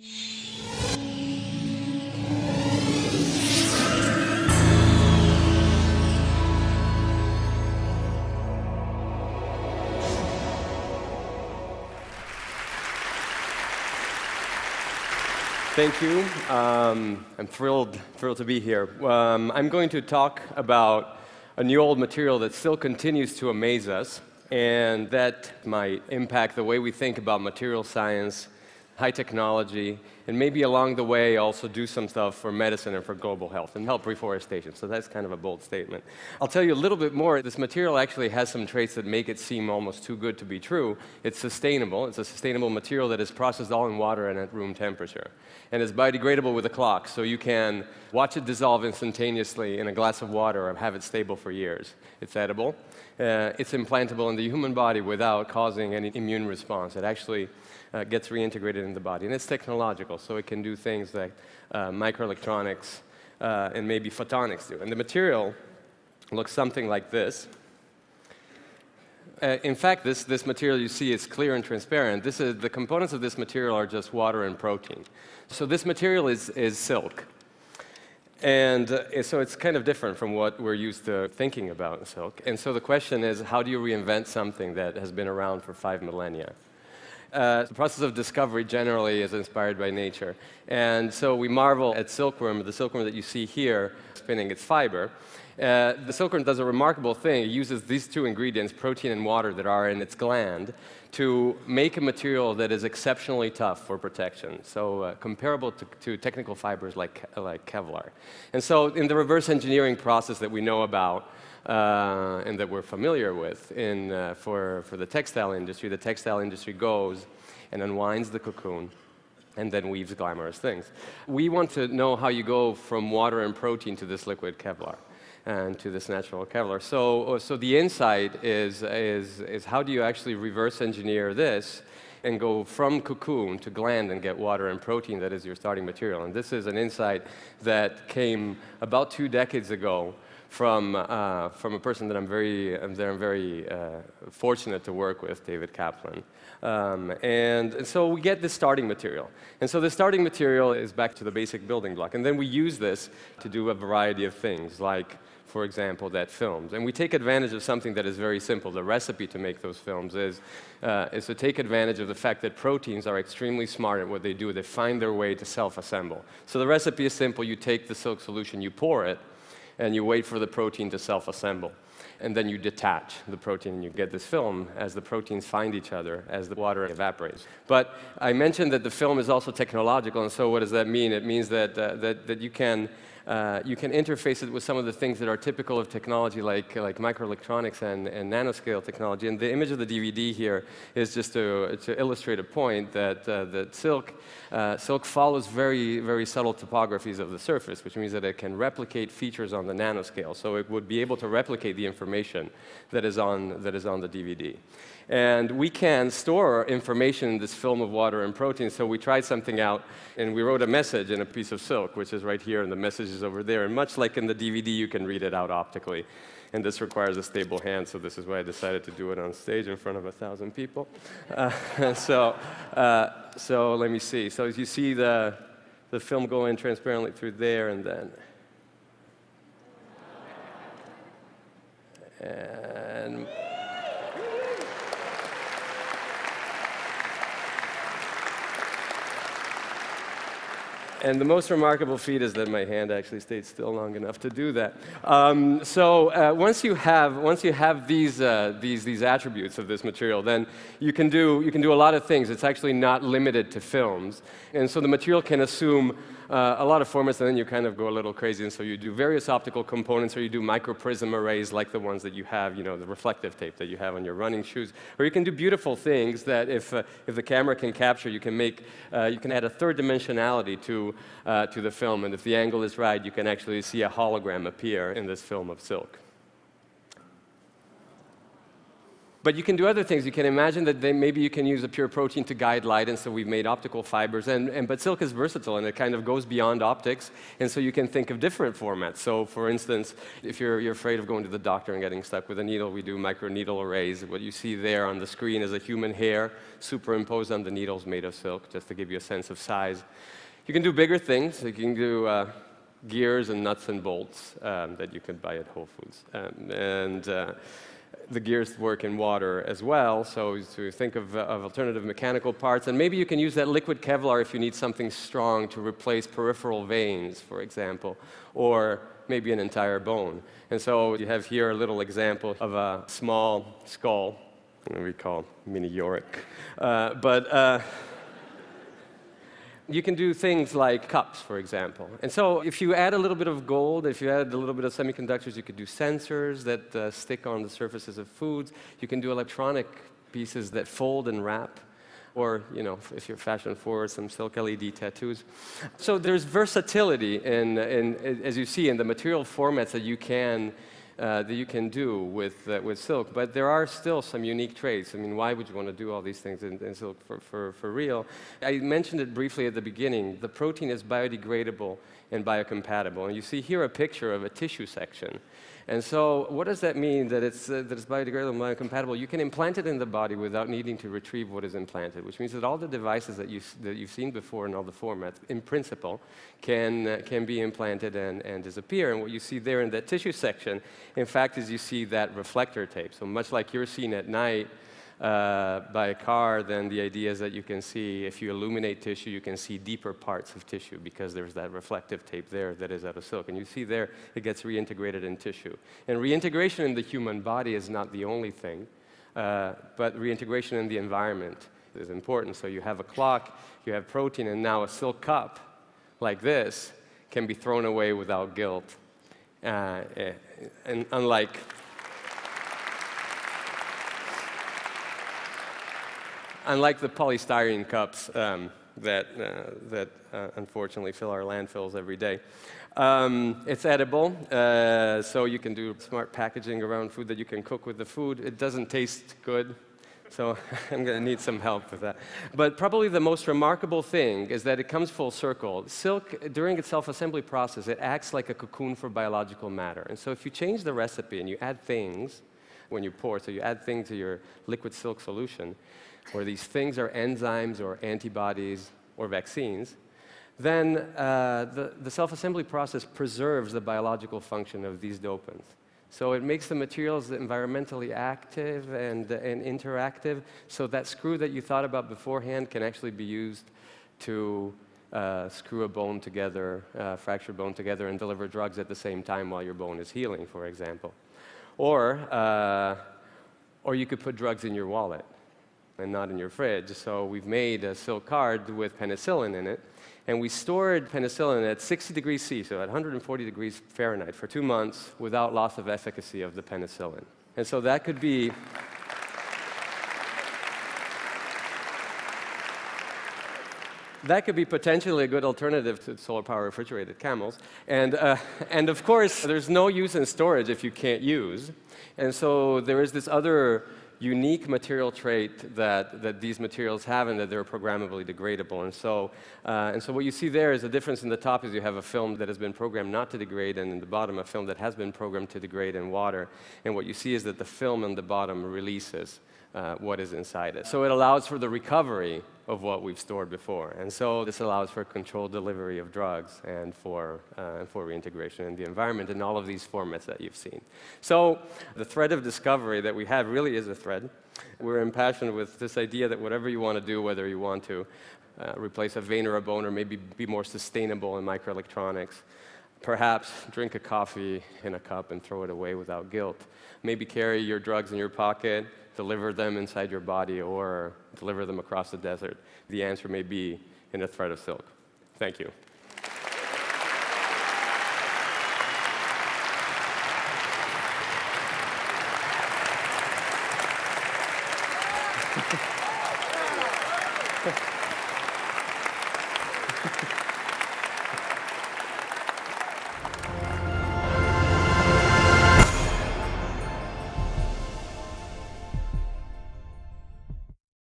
Thank you. I'm thrilled to be here. I'm going to talk about a new old material that still continues to amaze us, and that might impact the way we think about material science, high technology, and maybe along the way also do some stuff for medicine and for global health and help reforestation. So that's kind of a bold statement. I'll tell you a little bit more. This material actually has some traits that make it seem almost too good to be true. It's sustainable. It's a sustainable material that is processed all in water and at room temperature. And it's biodegradable with a clock, so you can watch it dissolve instantaneously in a glass of water or have it stable for years. It's edible. It's implantable in the human body without causing any immune response. It actually gets reintegrated in the body. And it's technological, so it can do things that microelectronics and maybe photonics do. And the material looks something like this. In fact, this material you see is clear and transparent. The components of this material are just water and protein. So this material is silk. And so it's kind of different from what we're used to thinking about in silk. And so the question is, how do you reinvent something that has been around for 5 millennia? The process of discovery generally is inspired by nature. And so we marvel at silkworm, the silkworm that you see here, spinning its fiber. The silkworm does a remarkable thing. It uses these two ingredients, protein and water, that are in its gland, to make a material that is exceptionally tough for protection, so comparable to technical fibers like Kevlar. And so in the reverse engineering process that we know about, and that we're familiar with for the textile industry goes and unwinds the cocoon and then weaves glamorous things. We want to know how you go from water and protein to this liquid Kevlar and to this natural Kevlar. So the insight is how do you actually reverse engineer this and go from cocoon to gland and get water and protein that is your starting material. And this is an insight that came about 2 decades ago from a person that I'm very fortunate to work with, David Kaplan. And so we get this starting material. And so the starting material is back to the basic building block. And then we use this to do a variety of things, like, for example, that films. And we take advantage of something that is very simple. The recipe to make those films is to take advantage of the fact that proteins are extremely smart at what they do. They find their way to self-assemble. So the recipe is simple. You take the silk solution, you pour it, and you wait for the protein to self-assemble. And then you detach the protein, and you get this film as the proteins find each other, as the water evaporates. But I mentioned that the film is also technological, and so what does that mean? It means that you can interface it with some of the things that are typical of technology, like microelectronics and nanoscale technology. And the image of the DVD here is just to illustrate a point that silk follows very, very subtle topographies of the surface, which means that it can replicate features on the nanoscale. So it would be able to replicate the information that is on the DVD. And we can store information in this film of water and protein, so we tried something out, and we wrote a message in a piece of silk, which is right here, and the message is over there. And much like in the DVD, you can read it out optically. And this requires a stable hand, so this is why I decided to do it on stage in front of 1,000 people. So let me see. So as you see the film go in transparently through there, and then... And the most remarkable feat is that my hand actually stayed still long enough to do that. Once you have these attributes of this material, then you can do a lot of things. It's actually not limited to films, and so the material can assume a lot of formats, and then you kind of go a little crazy. And so you do various optical components, or you do microprism arrays like the ones that you have, the reflective tape that you have on your running shoes, or you can do beautiful things that if the camera can capture, you can add a third dimensionality to the film, and if the angle is right, you can actually see a hologram appear in this film of silk. But you can do other things. You can imagine that maybe you can use a pure protein to guide light, and so we've made optical fibers. But silk is versatile, and it kind of goes beyond optics, and so you can think of different formats. So, for instance, if you're afraid of going to the doctor and getting stuck with a needle, we do microneedle arrays. What you see there on the screen is a human hair superimposed on the needles made of silk, just to give you a sense of size. You can do bigger things. You can do gears and nuts and bolts that you can buy at Whole Foods. The gears work in water as well, so to think of alternative mechanical parts. And maybe you can use that liquid Kevlar if you need something strong to replace peripheral veins, for example, or maybe an entire bone. And so you have here a little example of a small skull, we call mini Yorick. You can do things like cups, for example. And so if you add a little bit of gold, if you add a little bit of semiconductors, you could do sensors that stick on the surfaces of foods. You can do electronic pieces that fold and wrap. Or, you know, if you're fashion forward, some silk LED tattoos. So there's versatility as you see, in the material formats that you can do with silk, but there are still some unique traits. I mean, why would you want to do all these things in silk for real? I mentioned it briefly at the beginning. The protein is biodegradable and biocompatible, and you see here a picture of a tissue section. And so what does that mean, that it's biodegradable and biocompatible? You can implant it in the body without needing to retrieve what is implanted, which means that all the devices that you've seen before in all the formats, in principle, can be implanted and disappear. And what you see there in that tissue section, in fact, is you see that reflector tape. So much like you're seen at night by a car, then the idea is that you can see, if you illuminate tissue, you can see deeper parts of tissue because there's that reflective tape there that is out of silk. And you see there, it gets reintegrated in tissue. And reintegration in the human body is not the only thing, but reintegration in the environment is important. So you have a clock, you have protein, and now a silk cup like this can be thrown away without guilt. And unlike the polystyrene cups that unfortunately fill our landfills every day. It's edible, so you can do smart packaging around food that you can cook with the food. It doesn't taste good, so I'm going to need some help with that. But probably the most remarkable thing is that it comes full circle. Silk, during its self-assembly process, it acts like a cocoon for biological matter. And so if you change the recipe and you add things when you pour, so you add things to your liquid silk solution, where these things are enzymes or antibodies or vaccines, then the self-assembly process preserves the biological function of these dopants. So it makes the materials environmentally active and interactive, so that screw that you thought about beforehand can actually be used to screw a bone together, fracture bone together, and deliver drugs at the same time while your bone is healing, for example. Or you could put drugs in your wallet and not in your fridge. So we've made a silk card with penicillin in it, and we stored penicillin at 60 degrees C, so at 140 degrees Fahrenheit, for 2 months without loss of efficacy of the penicillin. And so that could be potentially a good alternative to solar-powered refrigerated camels. And of course, there's no use in storage if you can't use. And so there is this other unique material trait that these materials have, and that they're programmably degradable. And so what you see there is the difference in the top is you have a film that has been programmed not to degrade, and in the bottom a film that has been programmed to degrade in water. And what you see is that the film on the bottom releases what is inside it. So it allows for the recovery of what we've stored before. And so this allows for controlled delivery of drugs and for reintegration in the environment in all of these formats that you've seen. So the thread of discovery that we have really is a thread. We're impassioned with this idea that whatever you want to do, whether you want to replace a vein or a bone, or maybe be more sustainable in microelectronics, perhaps drink a coffee in a cup and throw it away without guilt. Maybe carry your drugs in your pocket, deliver them inside your body, or deliver them across the desert. The answer may be in a thread of silk. Thank you.